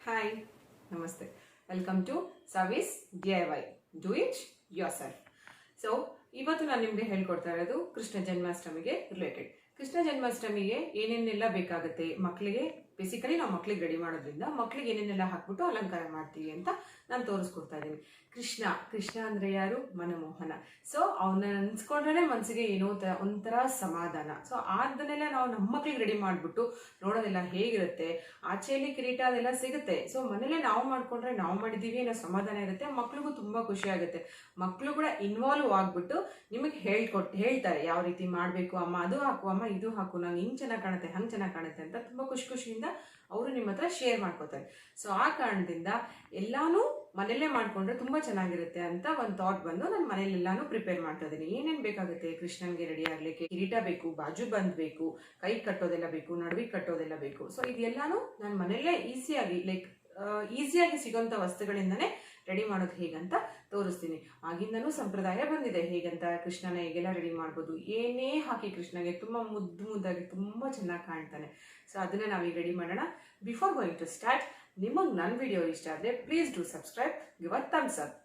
Hi, Namaste. Welcome to Service DIY. Do it yourself. So, ಇವತ್ತು ನಾನು ನಿಮಗೆ ಹೇಳ್ಕೊಡ್ತಾ ಇರೋದು ಕೃಷ್ಣ ಜನ್ಮಾಷ್ಟಮಿಗೆ ರಿಲೇಟೆಡ್. ಕೃಷ್ಣ ಜನ್ಮಾಷ್ಟಮಿಗೆ ಏನೇನೆಲ್ಲ ಬೇಕಾಗುತ್ತೆ ಮಕ್ಕಳಿಗೆ, ಬೇಸಿಕಲಿ ನಾವು ಮಕ್ಕಳಿಗೆ ರೆಡಿ ಮಾಡೋದ್ರಿಂದ ಮಕ್ಕಳಿಗೆ ಏನೇನೆಲ್ಲ ಹಾಕ್ಬಿಟ್ಟು ಅಲಂಕಾರ ಮಾಡ್ತೀವಿ ಅಂತ ನಾನು ತೋರಿಸ್ಕೊಡ್ತಾ ಇದ್ದೀನಿ. ಕೃಷ್ಣ ಅಂದ್ರೆ ಯಾರು? ಮನಮೋಹನ. ಸೊ ಅವನ್ನ ಅನ್ಸ್ಕೊಂಡ್ರೆ ಮನಸ್ಸಿಗೆ ಏನೋ ಒಂಥರ ಸಮಾಧಾನ. ಸೊ ಅದನ್ನೆಲ್ಲ ನಾವು ನಮ್ಮ ಮಕ್ಳಿಗೆ ರೆಡಿ ಮಾಡ್ಬಿಟ್ಟು ನೋಡೋದೆಲ್ಲ ಹೇಗಿರುತ್ತೆ, ಆಚೆಯಲ್ಲಿ ಕಿರೀಟ ಅದೆಲ್ಲ ಸಿಗುತ್ತೆ. ಸೊ ಮನೇಲೆ ನಾವು ಮಾಡ್ಕೊಂಡ್ರೆ ನಾವು ಮಾಡಿದೀವಿ ಅನ್ನೋ ಸಮಾಧಾನ ಇರುತ್ತೆ, ಮಕ್ಳಿಗೂ ತುಂಬಾ ಖುಷಿ ಆಗುತ್ತೆ. ಮಕ್ಕಳು ಕೂಡ ಇನ್ವಾಲ್ವ್ ಆಗ್ಬಿಟ್ಟು ನಿಮಗೆ ಹೇಳ್ತಾರೆ ಯಾವ ರೀತಿ ಮಾಡಬೇಕು, ಅಮ್ಮ ಅದು ಹಾಕು, ಅಮ್ಮ ಇದು ಹಾಕು, ನಾನು ಹಿಂಗ್ ಚೆನ್ನಾಗಿ ಕಾಣುತ್ತೆ, ಹಂಗೆ ಚೆನ್ನಾಗಿ ಕಾಣುತ್ತೆ ಅಂತ ತುಂಬಾ ಖುಷಿಯಿಂದ ಅವರು ನಿಮ್ಮ ಹತ್ರ ಶೇರ್ ಮಾಡ್ಕೋತಾರೆ. ಸೊ ಆ ಕಾರಣದಿಂದ ಎಲ್ಲಾನು ಮನೆಯಲ್ಲೇ ಮಾಡ್ಕೊಂಡ್ರೆ ತುಂಬಾ ಚೆನ್ನಾಗಿರುತ್ತೆ ಅಂತ ಒಂದು ಥಾಟ್ ಬಂದು ನಾನು ಮನೇಲೆಲ್ಲಾನು ಪ್ರಿಪೇರ್ ಮಾಡ್ತಾ ಇದ್ದೀನಿ. ಏನೇನ್ ಬೇಕಾಗುತ್ತೆ ಕೃಷ್ಣನ್ಗೆ ರೆಡಿ ಆಗ್ಲಿಕ್ಕೆ? ಕಿರೀಟ ಬೇಕು, ಬಾಜು ಬಂದ್ ಬೇಕು, ಕೈ ಕಟ್ಟೋದೆಲ್ಲ ಬೇಕು, ನಡುವಿಗೆ ಕಟ್ಟೋದೆಲ್ಲ ಬೇಕು. ಸೊ ಇದೆಲ್ಲಾನು ನಾನು ಮನೆಯಲ್ಲೇ ಈಸಿಯಾಗಿ ಸಿಗೋಂಥ ವಸ್ತುಗಳಿಂದನೇ ರೆಡಿ ಮಾಡೋದು ಹೇಗಂತ ತೋರಿಸ್ತೀನಿ. ಆಗಿಂದನೂ ಸಂಪ್ರದಾಯ ಬಂದಿದೆ ಹೇಗಂತ ಕೃಷ್ಣನ ಹೇಗೆಲ್ಲ ರೆಡಿ ಮಾಡ್ಬೋದು. ಏನೇ ಹಾಕಿ ಕೃಷ್ಣಗೆ ತುಂಬಾ ಮುದ್ದಾಗಿ ತುಂಬಾ ಚೆನ್ನಾಗಿ ಕಾಣ್ತಾನೆ. ಸೊ ಅದನ್ನ ನಾವೀಗ ರೆಡಿ ಮಾಡೋಣ. ಬಿಫೋರ್ ಗೋಯಿಂಗ್ ಟು ಸ್ಟಾರ್ಟ್, ನಿಮಗೆ ನನ್ನ ವಿಡಿಯೋ ಇಷ್ಟ ಆದರೆ please do subscribe, give a thumbs up.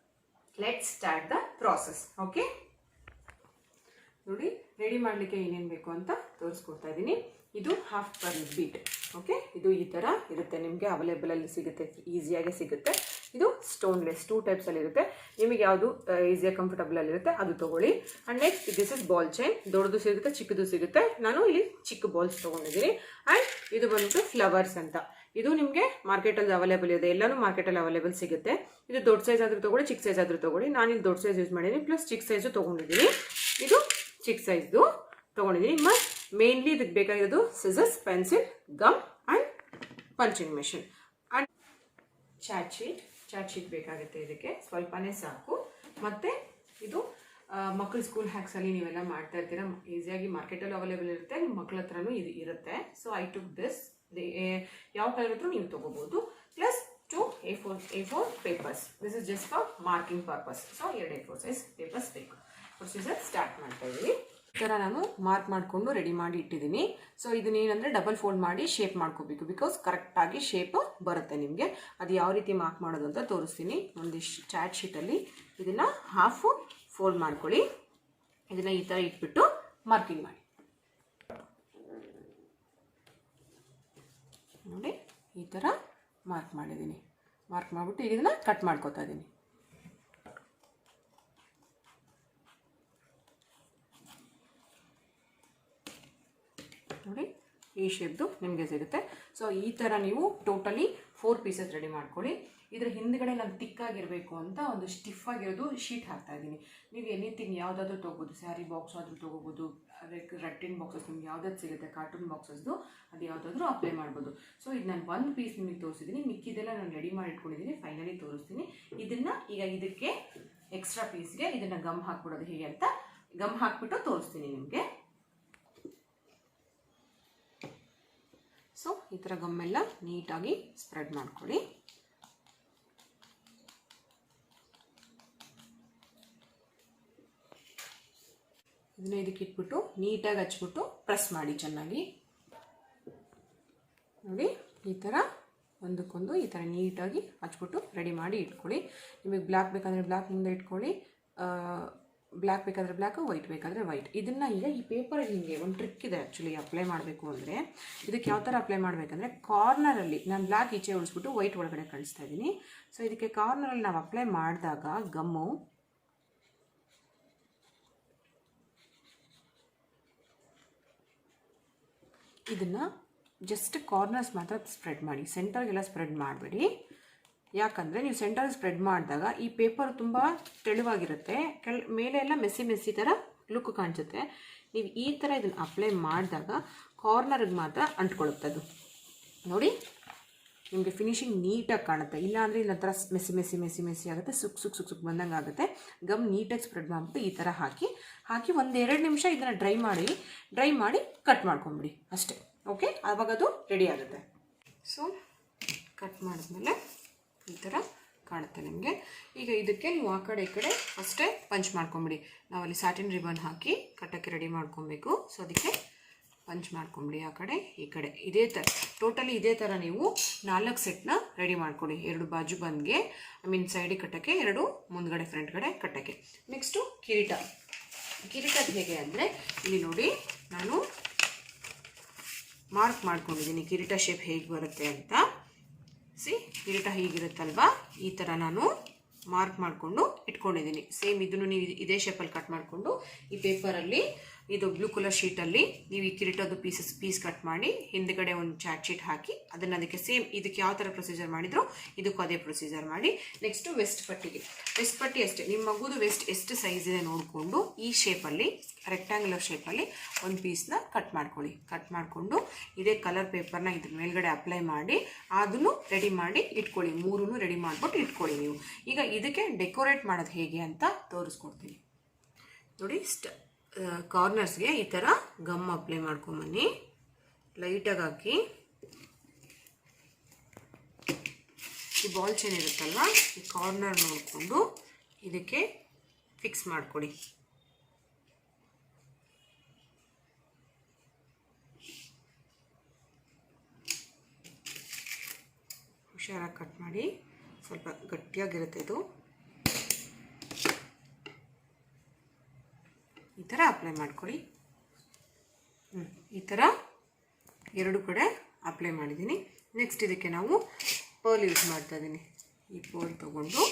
Let's start the process. Okay, ನೋಡಿ ರೆಡಿ ಮಾಡಲಿಕ್ಕೆ ಏನೇನು ಬೇಕು ಅಂತ ತೋರಿಸ್ಕೊಡ್ತಾ ಇದ್ದೀನಿ. ಇದು ಹಾಫ್ ಪರ್ಲ್ ಬೀಟ್. ಓಕೆ, ಇದು ಈ ಥರ ಇರುತ್ತೆ, ನಿಮಗೆ ಅವೈಲೇಬಲ್ ಅಲ್ಲಿ ಸಿಗುತ್ತೆ, ಈಸಿಯಾಗಿ ಸಿಗುತ್ತೆ. ಇದು ಸ್ಟೋನ್ಲೆಸ್ 2 ಟೈಪ್ಸ್ ಅಲ್ಲಿ ಇರುತ್ತೆ. ನಿಮಗೆ ಯಾವುದು ಈಸಿಯಾಗಿ ಕಂಫರ್ಟಬಲ್ ಆಗಿರುತ್ತೆ ಅದು ತಗೊಳ್ಳಿ. And next this is ball chain. ದೊಡ್ಡದು ಸಿಗುತ್ತೆ, ಚಿಕ್ಕದು ಸಿಗುತ್ತೆ. ನಾನು ಇಲ್ಲಿ ಚಿಕ್ಕ ಬಾಲ್ಸ್ ತೊಗೊಂಡಿದ್ದೀನಿ. ಅಂಡ್ ಇದು ಬಂದ್ಬಿಟ್ಟು ಫ್ಲವರ್ಸ್ ಅಂತ. ಇದು ನಿಮಗೆ ಮಾರ್ಕೆಟಲ್ಲಿ ಅವೈಲೇಬಲ್ ಇದೆ, ಎಲ್ಲಾನು ಮಾರ್ಕೆಟಲ್ಲಿ ಅವೈಲೇಬಲ್ ಸಿಗುತ್ತೆ. ಇದು ದೊಡ್ಡ ಸೈಜ್ ಆದರೂ ತಗೊಳ್ಳಿ, ಚಿಕ್ಕ ಸೈಜ್ ಆದರೂ ತಗೊಳ್ಳಿ. ನಾನು ಇಲ್ಲಿ ದೊಡ್ಡ ಸೈಜ್ ಯೂಸ್ ಮಾಡಿದ್ದೀನಿ, ಪ್ಲಸ್ ಚಿಕ್ಕ ಸೈಜು ತೊಗೊಂಡಿದ್ದೀನಿ. ಇದು ಚಿಕ್ಕ ಸೈಜ್ದು ತೊಗೊಂಡಿದ್ದೀನಿ. ಮತ್ತು ಮೇನ್ಲಿ ಇದಕ್ಕೆ ಬೇಕಾಗಿರೋದು scissors, pencil, gum and punching machine and chart sheet ಬೇಕಾಗುತ್ತೆ. ಇದಕ್ಕೆ ಸ್ವಲ್ಪನೇ ಸಾಕು. ಮತ್ತು ಇದು ಮಕ್ಕಳು ಸ್ಕೂಲ್ ಹ್ಯಾಕ್ಸಲ್ಲಿ ನೀವೆಲ್ಲ ಮಾಡ್ತಾ ಇರ್ತೀರ, ಈಸಿಯಾಗಿ ಮಾರ್ಕೆಟಲ್ಲಿ ಅವೈಲೇಬಲ್ ಇರುತ್ತೆ, ನಿಮ್ಮ ಮಕ್ಕಳ ಹತ್ರನೂ ಇದು ಇರುತ್ತೆ. So I took this. ಯಾವ ಕಲರ್ ಹತ್ರ ನೀವು ತೊಗೋಬೋದು. Plus 2 A4 papers. This is just for marking purpose. So 2 A4 size papers ಬೇಕು. ಪ್ರೊಸೀಜರ್ ಸ್ಟಾರ್ಟ್ ಮಾಡ್ತಾ ಇದ್ದೀವಿ. ಈ ಥರ ನಾನು ಮಾರ್ಕ್ ಮಾಡಿಕೊಂಡು ರೆಡಿ ಮಾಡಿ ಇಟ್ಟಿದ್ದೀನಿ. ಸೊ ಇದನ್ನೇನಂದರೆ ಡಬಲ್ ಫೋಲ್ಡ್ ಮಾಡಿ ಶೇಪ್ ಮಾಡ್ಕೋಬೇಕು, ಬಿಕಾಸ್ ಕರೆಕ್ಟಾಗಿ ಶೇಪ್ ಬರುತ್ತೆ ನಿಮಗೆ. ಅದು ಯಾವ ರೀತಿ ಮಾರ್ಕ್ ಮಾಡೋದು ಅಂತ ತೋರಿಸ್ತೀನಿ. ಒಂದಿಷ್ಟು ಚಾಟ್ ಶೀಟಲ್ಲಿ ಇದನ್ನು ಹಾಫ್ ಫೋಲ್ಡ್ ಮಾಡ್ಕೊಳ್ಳಿ. ಇದನ್ನು ಈ ಥರ ಇಟ್ಬಿಟ್ಟು ಮಾರ್ಕಿಂಗ್ ಮಾಡಿ. ನೋಡಿ ಈ ಥರ ಮಾರ್ಕ್ ಮಾಡಿದ್ದೀನಿ. ಮಾರ್ಕ್ ಮಾಡಿಬಿಟ್ಟು ಈಗ ಇದನ್ನು ಕಟ್ ಮಾಡ್ಕೋತಾ ಇದ್ದೀನಿ. ನೋಡಿ ಈ ಶೇಪ್ದು ನಿಮಗೆ ಸಿಗುತ್ತೆ. ಸೊ ಈ ಥರ ನೀವು ಟೋಟಲಿ 4 ಪೀಸಸ್ ರೆಡಿ ಮಾಡ್ಕೊಳ್ಳಿ. ಇದರ ಹಿಂದ್ಗಡೆ ನಾನು ತಿಕ್ಕಾಗಿರಬೇಕು ಅಂತ ಒಂದು ಸ್ಟಿಫ್ ಆಗಿರೋದು ಶೀಟ್ ಹಾಕ್ತಾ ಇದ್ದೀನಿ. ನೀವು ಎನಿಥಿಂಗ್ ಯಾವುದಾದ್ರೂ ತೊಗೋಬೋದು, ಸ್ಯಾರಿ ಬಾಕ್ಸ್ ಆದರೂ ತೊಗೋಬೋದು, ಅದಕ್ಕೆ ರಟ್ಟಿನ್ ಬಾಕ್ಸಸ್ ನಿಮ್ಗೆ ಯಾವುದಾದ್ರು ಸಿಗುತ್ತೆ, ಕಾರ್ಟೂನ್ ಬಾಕ್ಸಸ್ದು, ಅದು ಯಾವುದಾದ್ರೂ ಅಪ್ಲೈ ಮಾಡ್ಬೋದು. ಸೊ ಇದು ನಾನು 1 ಪೀಸ್ ನಿಮಗೆ ತೋರಿಸಿದ್ದೀನಿ, ಮಿಕ್ಕಿದೆಲ್ಲ ನಾನು ರೆಡಿ ಮಾಡಿ ಇಟ್ಕೊಂಡಿದ್ದೀನಿ. ಫೈನಲಿ ತೋರಿಸ್ತೀನಿ. ಇದನ್ನು ಈಗ ಇದಕ್ಕೆ ಎಕ್ಸ್ಟ್ರಾ ಪೀಸ್ಗೆ ಇದನ್ನು ಗಮ್ ಹಾಕ್ಬಿಡೋದು ಹೇಗೆ ಅಂತ ಗಮ್ ಹಾಕ್ಬಿಟ್ಟು ತೋರಿಸ್ತೀನಿ ನಿಮಗೆ. ಸೊ ಈ ಥರ ಗಮ್ಮೆಲ್ಲ ನೀಟಾಗಿ ಸ್ಪ್ರೆಡ್ ಮಾಡ್ಕೊಳ್ಳಿ. ಇದನ್ನ ಇದಕ್ಕೆ ಇಟ್ಬಿಟ್ಟು ನೀಟಾಗಿ ಹಚ್ಬಿಟ್ಟು ಪ್ರೆಸ್ ಮಾಡಿ ಚೆನ್ನಾಗಿ. ನೋಡಿ ಈ ಥರ ಒಂದಕ್ಕೊಂದು ಈ ಥರ ನೀಟಾಗಿ ಹಚ್ಬಿಟ್ಟು ರೆಡಿ ಮಾಡಿ ಇಟ್ಕೊಳ್ಳಿ. ನಿಮಗೆ ಬ್ಲ್ಯಾಕ್ ಬೇಕಾದರೆ ಬ್ಲ್ಯಾಕ್ ಮುಂದೆ ಇಟ್ಕೊಳ್ಳಿ, ಬ್ಲ್ಯಾಕ್ ಬೇಕಾದರೆ ಬ್ಲ್ಯಾಕು, ವೈಟ್ ಬೇಕಾದರೆ ವೈಟ್. ಇದನ್ನು ಈಗ ಈ ಪೇಪರಲ್ಲಿ ನಿಮಗೆ ಒಂದು ಟ್ರಿಕ್ ಇದೆ ಆ್ಯಕ್ಚುಲಿ ಅಪ್ಲೈ ಮಾಡಬೇಕು ಅಂದರೆ. ಇದಕ್ಕೆ ಯಾವ ಥರ ಅಪ್ಲೈ ಮಾಡಬೇಕಂದ್ರೆ, ಕಾರ್ನರಲ್ಲಿ ನಾನು ಬ್ಲ್ಯಾಕ್ ಈಚೆ ಉಳಿಸ್ಬಿಟ್ಟು ವೈಟ್ ಒಳಗಡೆ ಕಳಿಸ್ತಾ ಇದ್ದೀನಿ. ಸೊ ಇದಕ್ಕೆ ಕಾರ್ನರಲ್ಲಿ ನಾವು ಅಪ್ಲೈ ಮಾಡಿದಾಗ ಗಮ್ಮು ಇದನ್ನು ಜಸ್ಟ್ ಕಾರ್ನರ್ಸ್ ಮಾತ್ರ ಸ್ಪ್ರೆಡ್ ಮಾಡಿ, ಸೆಂಟರ್ಗೆಲ್ಲ ಸ್ಪ್ರೆಡ್ ಮಾಡಬೇಡಿ. ಯಾಕಂದರೆ ನೀವು ಸೆಂಟರ್ ಸ್ಪ್ರೆಡ್ ಮಾಡಿದಾಗ ಈ ಪೇಪರ್ ತುಂಬ ತೆಳುವಾಗಿರುತ್ತೆ, ಮೇಲೆ ಎಲ್ಲ ಮೆಸ್ಸಿ ಥರ ಲುಕ್ ಕಾಣಿಸುತ್ತೆ. ನೀವು ಈ ಥರ ಇದನ್ನು ಅಪ್ಲೈ ಮಾಡಿದಾಗ ಕಾರ್ನರ್ಗೆ ಮಾತ್ರ ಅಂಟ್ಕೊಳ್ಳುತ್ತೆ ಅದು. ನೋಡಿ ನಿಮಗೆ ಫಿನಿಶಿಂಗ್ ನೀಟಾಗಿ ಕಾಣುತ್ತೆ. ಇಲ್ಲಾಂದರೆ ಇಲ್ಲ ಥರ ಮೆಸ್ಸಿ ಆಗುತ್ತೆ, ಸುಕ್ ಬಂದಂಗೆ ಆಗುತ್ತೆ. ಗಮ್ ನೀಟಾಗಿ ಸ್ಪ್ರೆಡ್ ಮಾಡಿಬಿಟ್ಟು ಈ ಥರ ಹಾಕಿ 1-2 ನಿಮಿಷ ಇದನ್ನು ಡ್ರೈ ಮಾಡಿ ಕಟ್ ಮಾಡ್ಕೊಂಬಿಡಿ ಅಷ್ಟೇ. ಓಕೆ, ಆವಾಗ ಅದು ರೆಡಿ ಆಗುತ್ತೆ. ಸೊ ಕಟ್ ಮಾಡಿದ್ಮೇಲೆ ಈ ಥರ ಕಾಣುತ್ತೆ ನಿಮಗೆ. ಈಗ ಇದಕ್ಕೆ ನೀವು ಆ ಕಡೆ ಈ ಕಡೆ ಅಷ್ಟೇ ಪಂಚ್ ಮಾಡ್ಕೊಂಬಿಡಿ. ನಾವಲ್ಲಿ ಸ್ಯಾಟಿನ್ ರಿಬನ್ ಹಾಕಿ ಕಟ್ಟಕ್ಕೆ ರೆಡಿ ಮಾಡ್ಕೊಬೇಕು. ಸೊ ಅದಕ್ಕೆ ಪಂಚ್ ಮಾಡ್ಕೊಂಬಿಡಿ ಆ ಕಡೆ ಈ ಕಡೆ. ಇದೇ ಥರ ಟೋಟಲಿ ಇದೇ ಥರ ನೀವು 4 ಸೆಟ್ನ ರೆಡಿ ಮಾಡ್ಕೊಳ್ಳಿ. 2 ಬಾಜು ಬಂದ್ಗೆ ಐ ಮೀನ್ ಸೈಡಿಗೆ ಕಟ್ಟೋಕ್ಕೆ, 2 ಮುಂದ್ಗಡೆ ಫ್ರಂಟ್ಗಡೆ ಕಟ್ಟೋಕ್ಕೆ. ನೆಕ್ಸ್ಟು ಕಿರೀಟದ ಹೇಗೆ ಅಂದರೆ ಇಲ್ಲಿ ನೋಡಿ, ನಾನು ಮಾರ್ಕ್ ಮಾಡ್ಕೊಂಡಿದ್ದೀನಿ ಕಿರೀಟ ಶೇಪ್ ಹೇಗೆ ಬರುತ್ತೆ ಅಂತ. ಕಿರೀಟ ಹೀಗಿರುತ್ತಲ್ವಾ, ಈ ಥರ ನಾನು ಮಾರ್ಕ್ ಮಾಡಿಕೊಂಡು ಇಟ್ಕೊಂಡಿದ್ದೀನಿ. ಸೇಮ್ ಇದನ್ನು ನೀವು ಇದೇ ಶೇಪಲ್ಲಿ ಕಟ್ ಮಾಡಿಕೊಂಡು ಈ ಪೇಪರಲ್ಲಿ, ಇದು ಬ್ಲೂ ಕಲರ್ ಶೀಟಲ್ಲಿ ನೀವು ಈ ಕಿರೀಟದ್ದು ಪೀಸ್ ಕಟ್ ಮಾಡಿ ಹಿಂದ್ಗಡೆ ಒಂದು ಚಾಟ್ ಶೀಟ್ ಹಾಕಿ ಅದನ್ನು ಅದಕ್ಕೆ ಸೇಮ್ ಇದಕ್ಕೆ ಯಾವ ಥರ ಪ್ರೊಸೀಜರ್ ಮಾಡಿದ್ರು ಇದಕ್ಕೂ ಅದೇ ಪ್ರೊಸೀಜರ್ ಮಾಡಿ. ನೆಕ್ಸ್ಟು ವೆಸ್ಟ್ ಪಟ್ಟಿ ಅಷ್ಟೇ, ನಿಮ್ಮ ಮಗುದು ವೆಸ್ಟ್ ಎಷ್ಟು ಸೈಜ್ ಇದೆ ನೋಡಿಕೊಂಡು ಈ ಶೇಪಲ್ಲಿ, ರೆಕ್ಟ್ಯಾಂಗ್ಯುಲರ್ ಶೇಪಲ್ಲಿ ಒಂದು ಪೀಸ್ನ ಕಟ್ ಮಾಡ್ಕೊಳ್ಳಿ. ಕಟ್ ಮಾಡಿಕೊಂಡು ಇದೇ ಕಲರ್ ಪೇಪರ್ನ ಇದ್ರ ಮೇಲ್ಗಡೆ ಅಪ್ಲೈ ಮಾಡಿ ಅದನ್ನು ರೆಡಿ ಮಾಡಿ ಇಟ್ಕೊಳ್ಳಿ. 3 ರೆಡಿ ಮಾಡಿಬಿಟ್ಟು ಇಟ್ಕೊಳ್ಳಿ ನೀವು. ಈಗ ಇದಕ್ಕೆ ಡೆಕೋರೇಟ್ ಮಾಡೋದು ಹೇಗೆ ಅಂತ ತೋರಿಸ್ಕೊಡ್ತೀನಿ ನೋಡಿ. ಕಾರ್ನರ್ಸ್ಗೆ ಈ ಥರ ಗಮ್ ಅಪ್ಲೈ ಮಾಡ್ಕೊಂಬನ್ನಿ, ಲೈಟಾಗಿ ಹಾಕಿ. ಈ ಬಾಲ್ ಚೈನ್ ಇರುತ್ತಲ್ವ, ಈ ಕಾರ್ನರ್ ನೋಡಿಕೊಂಡು ಇದಕ್ಕೆ ಫಿಕ್ಸ್ ಮಾಡ್ಕೊಡಿ. ಹುಷಾರಾಗಿ ಕಟ್ ಮಾಡಿ, ಸ್ವಲ್ಪ ಗಟ್ಟಿಯಾಗಿರುತ್ತೆ ಇದು. ಈ ಥರ ಅಪ್ಲೈ ಮಾಡ್ಕೊಳ್ಳಿ. ಈ ಥರ 2 ಕಡೆ ಅಪ್ಲೈ ಮಾಡಿದ್ದೀನಿ. ನೆಕ್ಸ್ಟ್ ಇದಕ್ಕೆ ನಾವು ಪರ್ಲ್ ಯೂಸ್ ಮಾಡ್ತಾ ಇದ್ದೀನಿ. ಈ ಪರ್ಲ್ ತಗೊಂಡು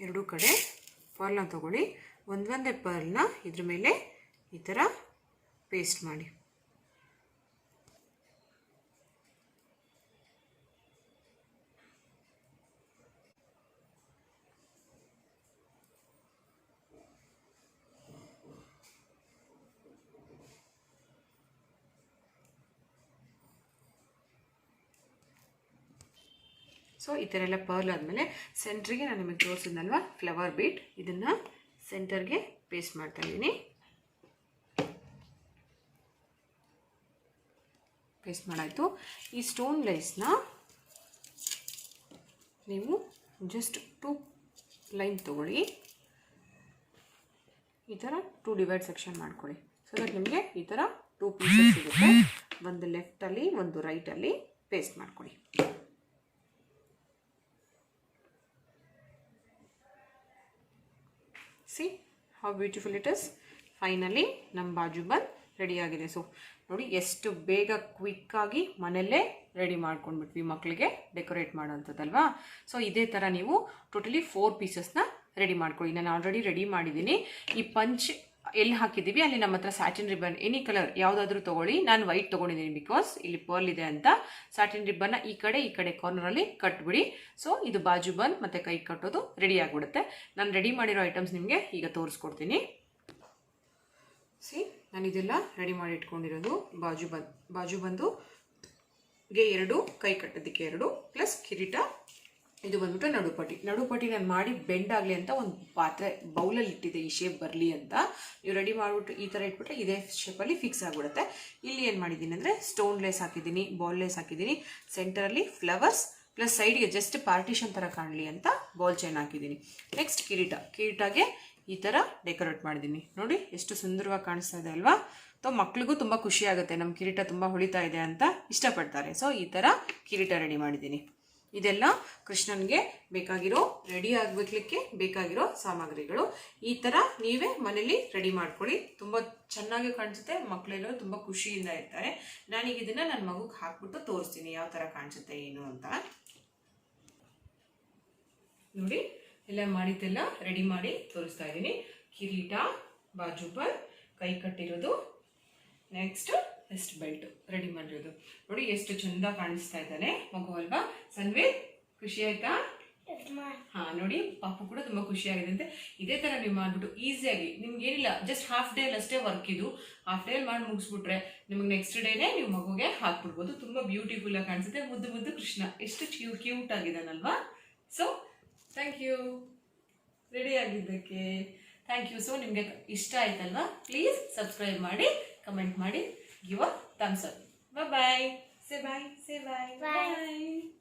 ಎರಡೂ ಕಡೆ ಪರ್ಲ್ನ ತಗೊಳ್ಳಿ. ಒಂದೇ ಪರ್ಲ್ನ ಇದ್ರ ಮೇಲೆ ಈ ಥರ ಪೇಸ್ಟ್ ಮಾಡಿ. ಸೊ ಈ ಥರ ಎಲ್ಲ ಪರ್ಲ್ ಆದಮೇಲೆ ಸೆಂಟ್ರಿಗೆ ನಾನು ನಿಮಗೆ ತೋರಿಸಿದ್ನಲ್ವ ಫ್ಲವರ್ ಬೀಟ್, ಇದನ್ನು ಸೆಂಟರ್ಗೆ ಪೇಸ್ಟ್ ಮಾಡ್ತಾ ಇದ್ದೀನಿ. ಪೇಸ್ಟ್ ಮಾಡಾಯಿತು. ಈ ಸ್ಟೋನ್ ಲೇಸ್ನ ನೀವು ಜಸ್ಟ್ 2 ಲೈನ್ ತೊಗೊಳ್ಳಿ. ಈ ಥರ 2 ಡಿವೈಡ್ ಸೆಕ್ಷನ್ ಮಾಡ್ಕೊಳ್ಳಿ. ಸೊ ದಟ್ ನಿಮಗೆ ಈ ಥರ 2 ಪೀಸಸ್ ಸಿಗುತ್ತೆ. ಒಂದು ಲೆಫ್ಟಲ್ಲಿ ಒಂದು ರೈಟಲ್ಲಿ ಪೇಸ್ಟ್ ಮಾಡ್ಕೊಳ್ಳಿ. C how beautiful it is. Finally ನಮ್ಮ ಬಾಜು ಬಂದ್ ರೆಡಿ ಆಗಿದೆ. ಸೊ ನೋಡಿ ಎಷ್ಟು ಬೇಗ ಕ್ವಿಕ್ಕಾಗಿ ಮನೆಯಲ್ಲೇ ರೆಡಿ ಮಾಡ್ಕೊಂಡ್ಬಿಟ್ವಿ ಮಕ್ಕಳಿಗೆ ಡೆಕೋರೇಟ್ ಮಾಡೋಂಥದ್ದಲ್ವಾ. ಸೊ ಇದೇ ಥರ ನೀವು ಟೋಟಲಿ 4 ಪೀಸಸ್ನ ರೆಡಿ ಮಾಡ್ಕೊಳ್ಳಿ. ನಾನು ಆಲ್ರೆಡಿ ರೆಡಿ ಮಾಡಿದ್ದೀನಿ. ಈ ಪಂಚ್ ಎಲ್ಲಿ ಹಾಕಿದ್ದೀವಿ ಅಲ್ಲಿ ನಮ್ಮ ಹತ್ರ ಸ್ಯಾಟಿನ್ ರಿಬ್ಬನ್ ಎನಿ ಕಲರ್ ಯಾವುದಾದ್ರೂ ತೊಗೊಳ್ಳಿ. ನಾನು ವೈಟ್ ತೊಗೊಂಡಿದ್ದೀನಿ ಬಿಕಾಸ್ ಇಲ್ಲಿ ಪರ್ಲ್ ಇದೆ ಅಂತ. ಸ್ಯಾಟಿನ್ ರಿಬ್ಬನ್ನ ಈ ಕಡೆ ಕಾರ್ನರಲ್ಲಿ ಕಟ್ಬಿಡಿ. ಸೊ ಇದು ಬಾಜು ಬಂದ್ ಮತ್ತು ಕೈ ಕಟ್ಟೋದು ರೆಡಿ ಆಗಿಬಿಡುತ್ತೆ. ನಾನು ರೆಡಿ ಮಾಡಿರೋ ಐಟಮ್ಸ್ ನಿಮಗೆ ಈಗ ತೋರಿಸ್ಕೊಡ್ತೀನಿ. ನಾನು ಇದೆಲ್ಲ ರೆಡಿ ಮಾಡಿ ಇಟ್ಕೊಂಡಿರೋದು ಬಾಜು ಬಂದುಗೆ 2, ಕೈ ಕಟ್ಟೋದಕ್ಕೆ 2 ಪ್ಲಸ್ ಕಿರೀಟ. ಇದು ಬಂದ್ಬಿಟ್ಟು ನಡುಪಟ್ಟಿ ನಾನು ಮಾಡಿ ಬೆಂಡ್ ಆಗಲಿ ಅಂತ ಒಂದು ಪಾತ್ರೆ ಬೌಲಲ್ಲಿ ಇಟ್ಟಿದ್ದೆ, ಈ ಶೇಪ್ ಬರಲಿ ಅಂತ. ನೀವು ರೆಡಿ ಮಾಡಿಬಿಟ್ಟು ಈ ಥರ ಇಟ್ಬಿಟ್ರೆ ಇದೇ ಶೇಪಲ್ಲಿ ಫಿಕ್ಸ್ ಆಗಿಬಿಡುತ್ತೆ. ಇಲ್ಲಿ ಏನು ಮಾಡಿದ್ದೀನಿ ಅಂದರೆ ಸ್ಟೋನ್ ಲೇಸ್ ಹಾಕಿದ್ದೀನಿ, ಬಾಲ್ ಲೇಸ್ ಹಾಕಿದ್ದೀನಿ, ಸೆಂಟರಲ್ಲಿ ಫ್ಲವರ್ಸ್ ಪ್ಲಸ್ ಸೈಡ್ಗೆ ಜಸ್ಟ್ ಪಾರ್ಟಿಷನ್ ಥರ ಕಾಣಲಿ ಅಂತ ಬಾಲ್ ಚೈನ್ ಹಾಕಿದ್ದೀನಿ. ನೆಕ್ಸ್ಟ್ ಕಿರೀಟಗೆ ಈ ಥರ ಡೆಕೋರೇಟ್ ಮಾಡಿದ್ದೀನಿ. ನೋಡಿ ಎಷ್ಟು ಸುಂದರವಾಗಿ ಕಾಣಿಸ್ತಾ ಇದೆ ಅಲ್ವಾ. ಸೊ ಮಕ್ಳಿಗೂ ತುಂಬ ಖುಷಿ ಆಗುತ್ತೆ, ನಮ್ಮ ಕಿರೀಟ ತುಂಬ ಹೊಳಿತಾ ಇದೆ ಅಂತ ಇಷ್ಟಪಡ್ತಾರೆ. ಸೊ ಈ ಥರ ಕಿರೀಟ ರೆಡಿ ಮಾಡಿದ್ದೀನಿ. ಇದೆಲ್ಲ ಕೃಷ್ಣನ್ಗೆ ರೆಡಿ ಆಗಬೇಕಲಿಕ್ಕೆ ಬೇಕಾಗಿರೋ ಸಾಮಗ್ರಿಗಳು. ಈ ಥರ ನೀವೇ ಮನೇಲಿ ರೆಡಿ ಮಾಡ್ಕೊಳ್ಳಿ, ತುಂಬ ಚೆನ್ನಾಗಿ ಕಾಣಿಸುತ್ತೆ. ಮಕ್ಕಳೆಲ್ಲರೂ ತುಂಬ ಖುಷಿಯಿಂದ ಇರ್ತಾರೆ. ನಾನೀಗ ಇದನ್ನು ನನ್ನ ಮಗುಗೆ ಹಾಕ್ಬಿಟ್ಟು ತೋರಿಸ್ತೀನಿ ಯಾವ ಥರ ಕಾಣಿಸುತ್ತೆ ಏನು ಅಂತ. ನೋಡಿ ಎಲ್ಲ ಮಾಡಿದ್ದೆಲ್ಲ ರೆಡಿ ಮಾಡಿ ತೋರಿಸ್ತಾ ಇದ್ದೀನಿ. ಕಿರೀಟ, ಬಾಜು ಬಂದ್, ಕೈ ಕಟ್ಟಿರೋದು, ನೆಕ್ಸ್ಟ್ ವೆಸ್ಟ್ ಬೆಲ್ಟ್ ರೆಡಿ ಮಾಡಿರೋದು. ನೋಡಿ ಎಷ್ಟು ಚಂದ ಕಾಣಿಸ್ತಾ ಇದ್ದಾನೆ ಮಗು ಅಲ್ವಾ. ಸನ್ವೇದ್ ಖುಷಿ ಆಯ್ತಾ? ಹಾ ನೋಡಿ ಪಾಪು ಕೂಡ ತುಂಬಾ ಖುಷಿ ಆಗಿದೆ ಅಂತೆ. ಇದೇ ತರ ನೀವು ಮಾಡ್ಬಿಟ್ಟು ಈಸಿಯಾಗಿ, ನಿಮ್ಗೆ ಏನಿಲ್ಲ ಜಸ್ಟ್ ಹಾಫ್ ಡೇ ಅಷ್ಟೇ ವರ್ಕ್ ಇದು, ಹಾಫ್ ಡೇ ಮಾಡಿ ಮುಗಿಸ್ಬಿಟ್ರೆ ನಿಮಗೆ ನೆಕ್ಸ್ಟ್ ಡೇನೆ ನೀವು ಮಗುಗೆ ಹಾಕ್ಬಿಡ್ಬೋದು. ತುಂಬಾ ಬ್ಯೂಟಿಫುಲ್ ಆಗಿ ಕಾಣಿಸುತ್ತೆ. ಮುದ್ದು ಕೃಷ್ಣ ಎಷ್ಟು ಕ್ಯೂಟ್ ಆಗಿದ್ದಾನಲ್ವಾ. ಸೊ ಥ್ಯಾಂಕ್ ಯು ರೆಡಿ ಆಗಿದ್ದಕ್ಕೆ. Thank you. ಸೊ ನಿಮಗೆ ಇಷ್ಟ ಆಯ್ತಲ್ವಾ? ಪ್ಲೀಸ್ ಸಬ್ಸ್ಕ್ರೈಬ್ ಮಾಡಿ, ಕಮೆಂಟ್ ಮಾಡಿ, give a thumbs up. Bye bye. Say bye. Say bye. Bye.